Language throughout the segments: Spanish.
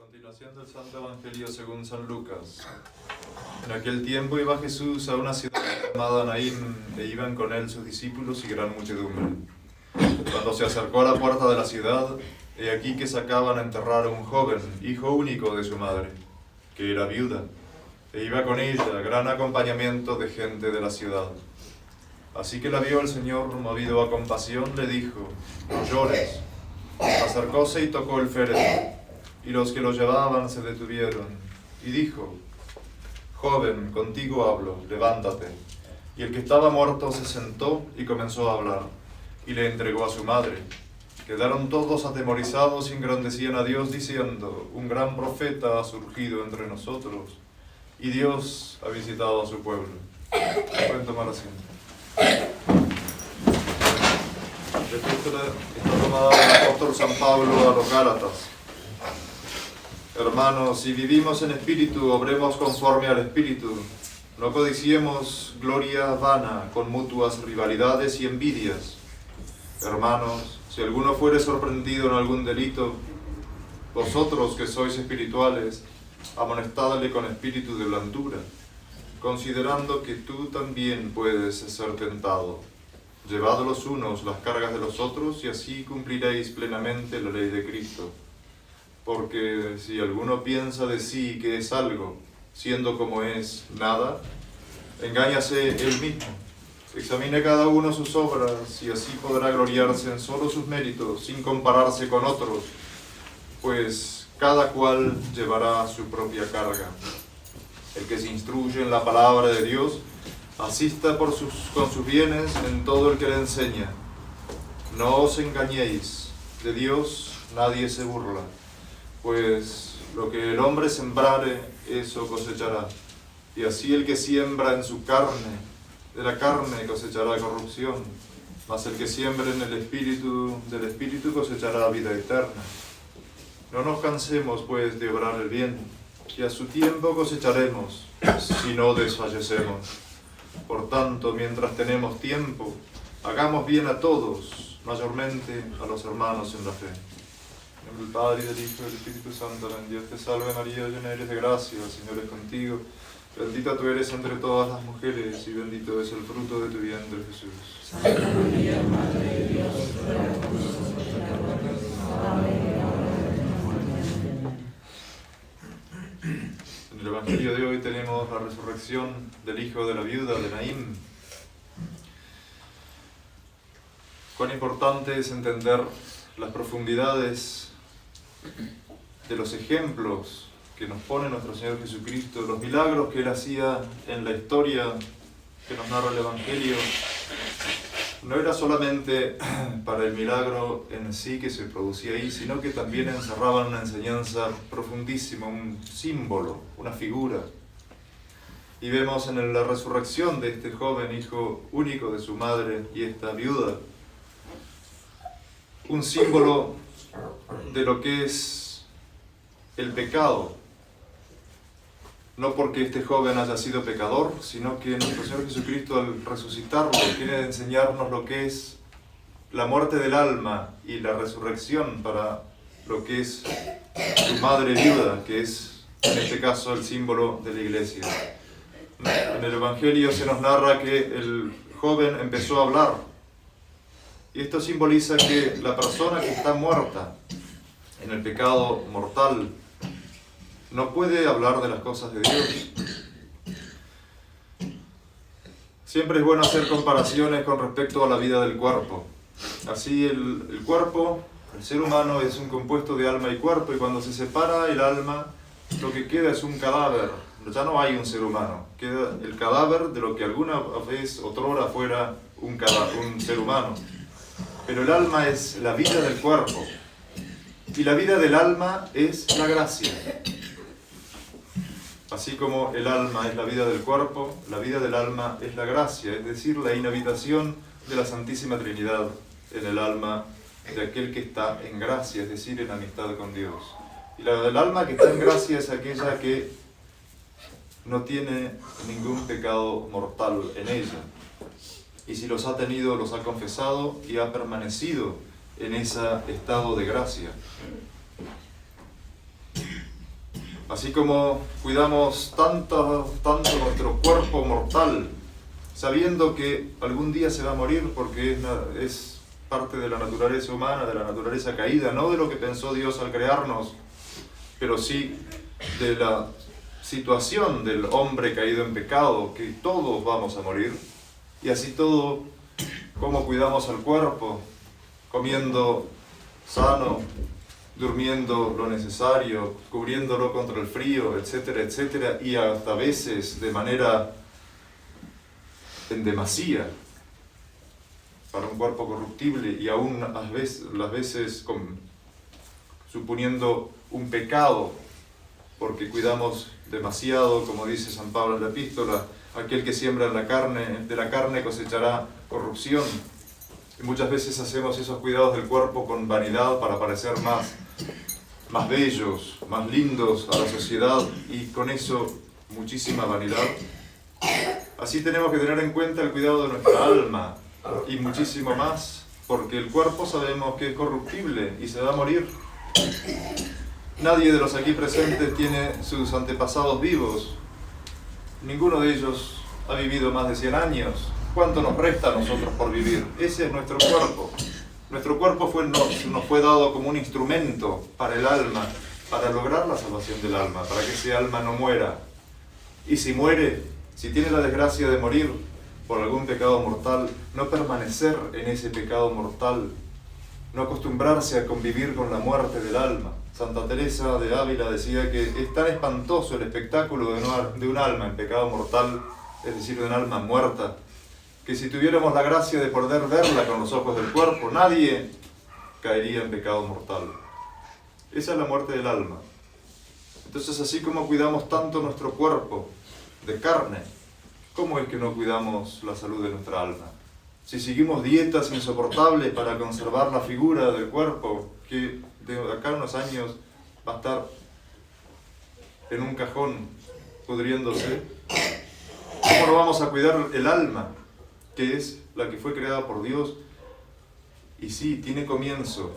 Continuación del Santo Evangelio según San Lucas. En aquel tiempo iba Jesús a una ciudad llamada Naín, e iban con él sus discípulos y gran muchedumbre. Cuando se acercó a la puerta de la ciudad, he aquí que sacaban a enterrar a un joven, hijo único de su madre, que era viuda, e iba con ella gran acompañamiento de gente de la ciudad. Así que la vio el Señor, movido a compasión, le dijo: no llores. Acercóse y tocó el féretro, y los que lo llevaban se detuvieron, y dijo: joven, contigo hablo, levántate. Y el que estaba muerto se sentó y comenzó a hablar, y le entregó a su madre. Quedaron todos atemorizados y engrandecían a Dios, diciendo: un gran profeta ha surgido entre nosotros, y Dios ha visitado a su pueblo. Pueden tomar asiento. La epístola está tomada del apóstol San Pablo a los Gálatas. Hermanos, si vivimos en espíritu, obremos conforme al espíritu. No codiciemos gloria vana con mutuas rivalidades y envidias. Hermanos, si alguno fuere sorprendido en algún delito, vosotros que sois espirituales, amonestadle con espíritu de blandura, considerando que tú también puedes ser tentado. Llevad los unos las cargas de los otros, y así cumpliréis plenamente la ley de Cristo. Porque si alguno piensa de sí que es algo, siendo como es nada, engáñase él mismo. Examine cada uno sus obras, y así podrá gloriarse en solo sus méritos, sin compararse con otros, pues cada cual llevará su propia carga. El que se instruye en la palabra de Dios, asista con sus bienes en todo el que le enseña. No os engañéis, de Dios nadie se burla, pues lo que el hombre sembrare, eso cosechará. Y así el que siembra en su carne, de la carne cosechará corrupción, mas el que siembra en el Espíritu, del Espíritu cosechará vida eterna. No nos cansemos, pues, de obrar el bien, y a su tiempo cosecharemos, si no desfallecemos. Por tanto, mientras tenemos tiempo, hagamos bien a todos, mayormente a los hermanos en la fe. En nombre del Padre, y del Hijo, y del Espíritu Santo. Amén. Dios te salve María, llena eres de gracia, el Señor es contigo. Bendita tú eres entre todas las mujeres, y bendito es el fruto de tu vientre, Jesús. Santa María, Madre de Dios, ruega por nosotros pecadores, ahora y en la hora de nuestra muerte. En el Evangelio de hoy tenemos la resurrección del hijo de la viuda de Naín. Cuán importante es entender las profundidades de los ejemplos que nos pone nuestro Señor Jesucristo, los milagros que Él hacía en la historia que nos narra el Evangelio. No era solamente para el milagro en sí que se producía ahí, sino que también encerraban una enseñanza profundísima, un símbolo, una figura. Y vemos en la resurrección de este joven hijo único de su madre y esta viuda, un símbolo de lo que es el pecado. No porque este joven haya sido pecador, sino que nuestro Señor Jesucristo, al resucitarlo, quiere enseñarnos lo que es la muerte del alma y la resurrección para lo que es su madre viuda, que es en este caso el símbolo de la iglesia. En el Evangelio se nos narra que el joven empezó a hablar, y esto simboliza que la persona que está muerta en el pecado mortal no puede hablar de las cosas de Dios. Siempre es bueno hacer comparaciones con respecto a la vida del cuerpo. Así el cuerpo, el ser humano, es un compuesto de alma y cuerpo, y cuando se separa el alma, lo que queda es un cadáver. Ya no hay un ser humano, queda el cadáver de lo que alguna vez otrora fuera un ser humano. Pero el alma es la vida del cuerpo, y la vida del alma es la gracia. Así como el alma es la vida del cuerpo, la vida del alma es la gracia, es decir, la inhabitación de la Santísima Trinidad en el alma de aquel que está en gracia, es decir, en amistad con Dios. Y la del alma que está en gracia es aquella que no tiene ningún pecado mortal en ella. Y si los ha tenido, los ha confesado y ha permanecido en ese estado de gracia. Así como cuidamos tanto nuestro cuerpo mortal, sabiendo que algún día se va a morir porque es parte de la naturaleza humana, de la naturaleza caída, no de lo que pensó Dios al crearnos, pero sí de la situación del hombre caído en pecado, que todos vamos a morir, y así todo, cómo cuidamos al cuerpo, comiendo sano, durmiendo lo necesario, cubriéndolo contra el frío, etcétera, etcétera, y hasta a veces de manera en demasía para un cuerpo corruptible, y aún las veces suponiendo un pecado, porque cuidamos demasiado, como dice San Pablo en la epístola, aquel que siembra de la carne cosechará corrupción. Y muchas veces hacemos esos cuidados del cuerpo con vanidad para parecer más bellos, más lindos a la sociedad, y con eso muchísima vanidad. Así tenemos que tener en cuenta el cuidado de nuestra alma, y muchísimo más, porque el cuerpo sabemos que es corruptible y se va a morir. Nadie de los aquí presentes tiene sus antepasados vivos. Ninguno de ellos ha vivido más de 100 años. ¿Cuánto nos resta a nosotros por vivir? Ese es nuestro cuerpo. Nuestro cuerpo nos fue dado como un instrumento para el alma, para lograr la salvación del alma, para que ese alma no muera. Y si muere, si tiene la desgracia de morir por algún pecado mortal, no permanecer en ese pecado mortal, no acostumbrarse a convivir con la muerte del alma. Santa Teresa de Ávila decía que es tan espantoso el espectáculo de un alma en pecado mortal, es decir, de un alma muerta, que si tuviéramos la gracia de poder verla con los ojos del cuerpo, nadie caería en pecado mortal. Esa es la muerte del alma. Entonces, así como cuidamos tanto nuestro cuerpo de carne, ¿cómo es que no cuidamos la salud de nuestra alma? Si seguimos dietas insoportables para conservar la figura del cuerpo, que de acá a unos años va a estar en un cajón pudriéndose, ¿cómo no vamos a cuidar el alma, que es la que fue creada por Dios? Y sí, tiene comienzo,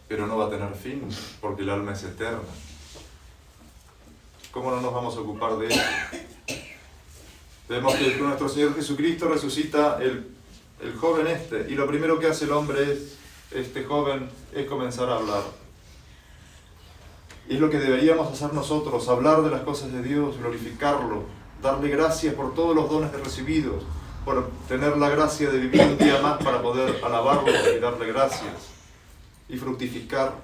pero no va a tener fin, porque el alma es eterna. ¿Cómo no nos vamos a ocupar de ello? Vemos que nuestro Señor Jesucristo resucita el joven y lo primero que hace el hombre este joven es comenzar a hablar. Y es lo que deberíamos hacer nosotros, hablar de las cosas de Dios, glorificarlo, darle gracias por todos los dones recibidos, por tener la gracia de vivir un día más para poder alabarlo y darle gracias y fructificar.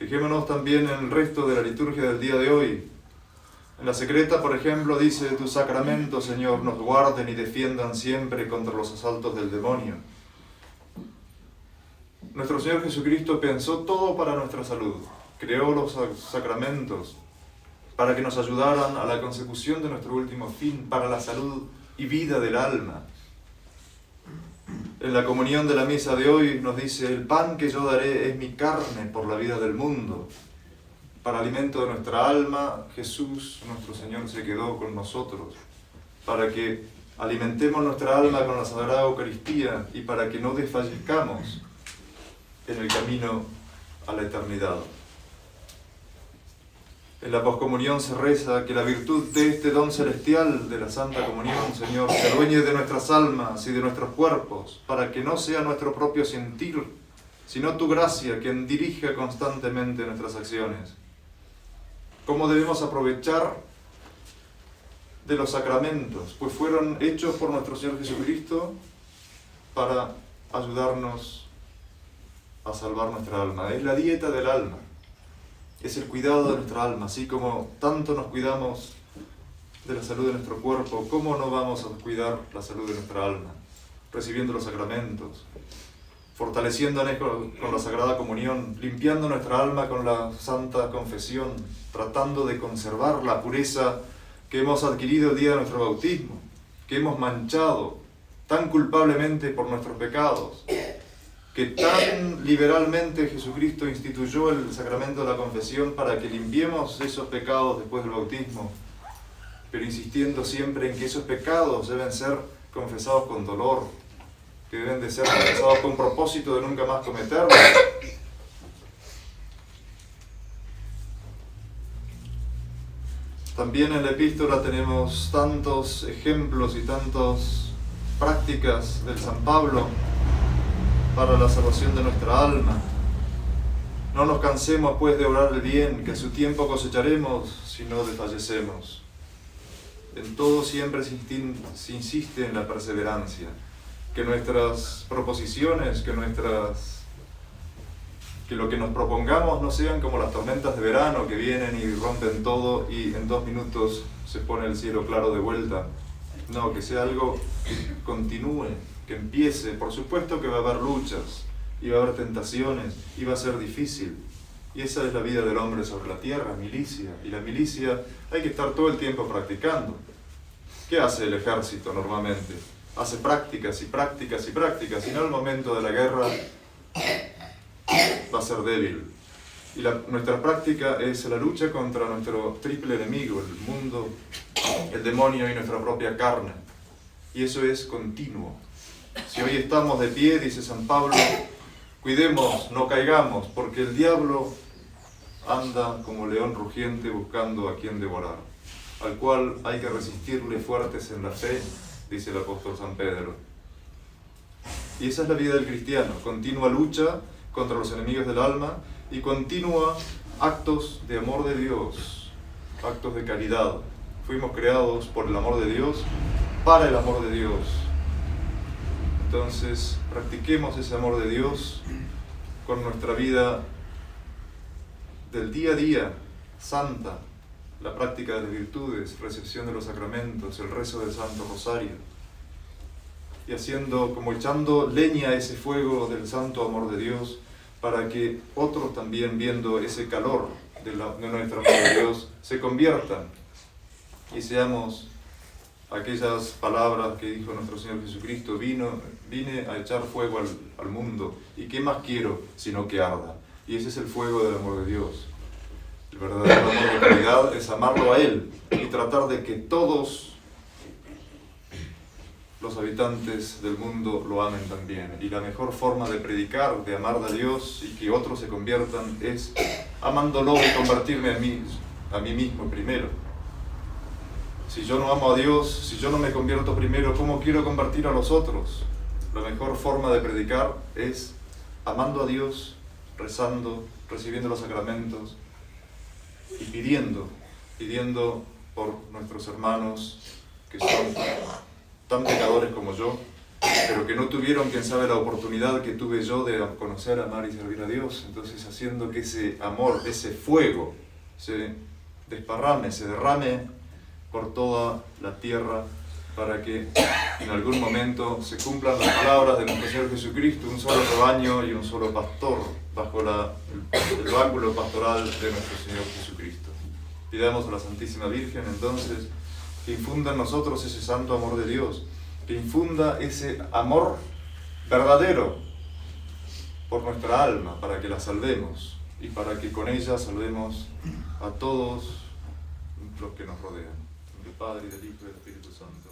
Fijémonos también en el resto de la liturgia del día de hoy. En la secreta, por ejemplo, dice: tus sacramentos, Señor, nos guarden y defiendan siempre contra los asaltos del demonio. Nuestro Señor Jesucristo pensó todo para nuestra salud. Creó los sacramentos para que nos ayudaran a la consecución de nuestro último fin, para la salud y vida del alma. En la comunión de la misa de hoy nos dice: el pan que yo daré es mi carne por la vida del mundo. Para alimento de nuestra alma, Jesús, nuestro Señor, se quedó con nosotros, para que alimentemos nuestra alma con la Sagrada Eucaristía y para que no desfallezcamos en el camino a la eternidad. En la poscomunión se reza que la virtud de este don celestial de la Santa Comunión, Señor, se adueñe de nuestras almas y de nuestros cuerpos, para que no sea nuestro propio sentir, sino tu gracia quien dirija constantemente nuestras acciones. ¿Cómo debemos aprovechar de los sacramentos? Pues fueron hechos por nuestro Señor Jesucristo para ayudarnos a salvar nuestra alma. Es la dieta del alma, es el cuidado de nuestra alma. Así como tanto nos cuidamos de la salud de nuestro cuerpo, ¿cómo no vamos a cuidar la salud de nuestra alma? Recibiendo los sacramentos, fortaleciéndonos con la Sagrada Comunión, limpiando nuestra alma con la Santa Confesión, tratando de conservar la pureza que hemos adquirido el día de nuestro bautismo, que hemos manchado tan culpablemente por nuestros pecados, que tan liberalmente Jesucristo instituyó el sacramento de la confesión para que limpiemos esos pecados después del bautismo, pero insistiendo siempre en que esos pecados deben ser confesados con dolor, que deben de ser confesados con propósito de nunca más cometerlos. También en la epístola tenemos tantos ejemplos y tantas prácticas del San Pablo para la salvación de nuestra alma. No nos cansemos pues de obrar el bien, que a su tiempo cosecharemos si no desfallecemos. En todo siempre se insiste en la perseverancia, que nuestras proposiciones, que lo que nos propongamos no sean como las tormentas de verano que vienen y rompen todo y en 2 minutos se pone el cielo claro de vuelta. No, que sea algo que continúe, que empiece. Por supuesto que va a haber luchas, y va a haber tentaciones, y va a ser difícil. Y esa es la vida del hombre sobre la tierra, milicia. Y la milicia hay que estar todo el tiempo practicando. ¿Qué hace el ejército normalmente? Hace prácticas y prácticas y prácticas, y no al momento de la guerra va a ser débil. Y nuestra práctica es la lucha contra nuestro triple enemigo, el mundo, el demonio y nuestra propia carne. Y eso es continuo. Si hoy estamos de pie, dice San Pablo, cuidemos, no caigamos, porque el diablo anda como león rugiente buscando a quien devorar, al cual hay que resistirle fuertes en la fe, dice el apóstol San Pedro. Y esa es la vida del cristiano, continua lucha contra los enemigos del alma y continua actos de amor de Dios, actos de caridad. Fuimos creados por el amor de Dios, para el amor de Dios. Entonces, practiquemos ese amor de Dios con nuestra vida del día a día, santa, la práctica de las virtudes, recepción de los sacramentos, el rezo del Santo Rosario, y haciendo, como echando leña a ese fuego del santo amor de Dios, para que otros también, viendo ese calor de nuestro amor de Dios, se conviertan y seamos aquellas palabras que dijo nuestro Señor Jesucristo: vine a echar fuego al mundo, y ¿qué más quiero sino que arda? Y ese es el fuego del amor de Dios. El verdadero amor de caridad es amarlo a Él y tratar de que todos los habitantes del mundo lo amen también. Y la mejor forma de predicar, de amar a Dios y que otros se conviertan, es amándolo y convertirme a mí mismo primero. Si yo no amo a Dios, si yo no me convierto primero, ¿cómo quiero convertir a los otros? La mejor forma de predicar es amando a Dios, rezando, recibiendo los sacramentos y pidiendo por nuestros hermanos que son tan pecadores como yo, pero que no tuvieron, quién sabe, la oportunidad que tuve yo de conocer, amar y servir a Dios. Entonces, haciendo que ese amor, ese fuego, se desparrame, se derrame por toda la tierra, para que en algún momento se cumplan las palabras de nuestro Señor Jesucristo: un solo rebaño y un solo pastor, bajo el báculo pastoral de nuestro Señor Jesucristo. Pidamos a la Santísima Virgen, entonces, que infunda en nosotros ese santo amor de Dios, que infunda ese amor verdadero por nuestra alma, para que la salvemos y para que con ella salvemos a todos los que nos rodean. Del Padre, y del Hijo y del Espíritu Santo.